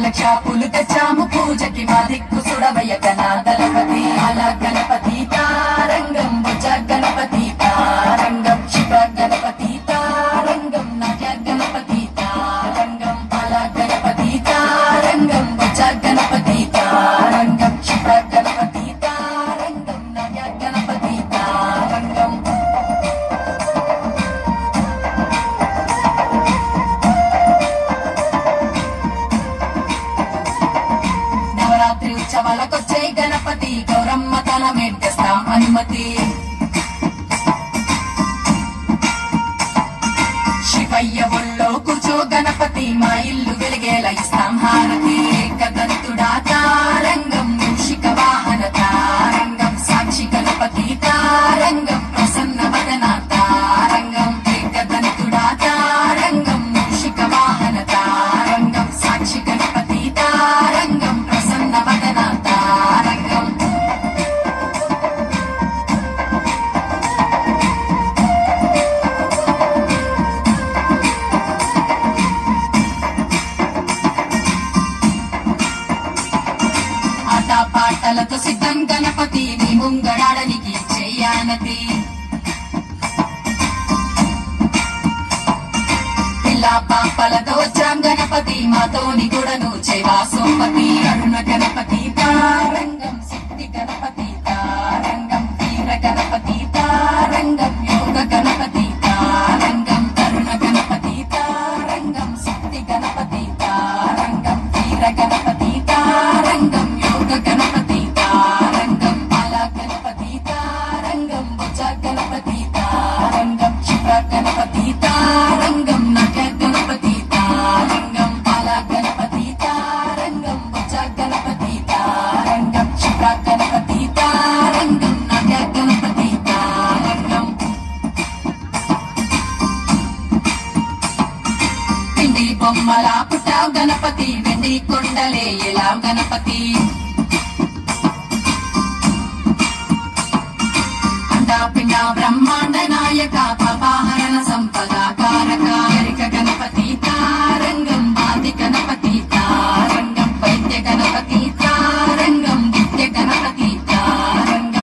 లక్ష పూలు తెచ్చాము పూజకి మా దిక్కు సుడవయ్య గణాదలపతి అలా గణపతి తారంగం భుజ గణపతి తారంగం శివ గణపతి తారంగం నయ గణపతి తారంగం అలా గణపతి తారంగం భుజ గణపతి తారంగం శివ గణపతి తారంగం నయ గణపతి తారంగం నవరాత్రి ఉత్సవాలకొచ్చే గణపతి గౌరమ్మ తన మెట్టేస్తాం అనుమతి శివయ్య ఒళ్ళో కూర్చో గణపతి మా ఇల్లు వెలిగేలా ఇస్తాం హారతి ఏకదంతుడా తారంగం మూషిక వాహన తారంగం సాక్షి గణపతి తారంగం ప్రసన్న వదన తారంగం ఏకదంతుడా తారంగం మూషిక వాహన తారంగం సాక్షి గణపతి తారంగం ప్రసన్న వదన తారంగం ఆట పాటలతో సిద్ధం గణపతి నీ ముంగడాడనికి చెయ్యానతి పిల్ల పాపలతో వచ్చాం గణపతి మాతోని గుడను చేవా సోమతి అరుణ గణపతి తారంగం సిద్ధి గణపతి తారంగం వీర గణపతి తారంగం యోగ గణపతి తారంగం అరుణ గణపతి తారంగం సిద్ధి గణపతి తారంగం వీర గణపతి తారంగం యోగ గణపతి తారంగం బాల గణపతి తారంగం భుజ గణపతి తారంగం శివ గణపతి తారంగం నయ గణపతి తారంగం బాల గణపతి తారంగం భుజ గణపతి తారంగం శివ గణపతి తారంగం నయ గణపతి తారంగం పిండి బొమ్మల పుట్టావు గణపతి వెండి కొండలే ఎలా గణపతి అండా పిండ బ్రహ్మాండ నాయక పాపహరణ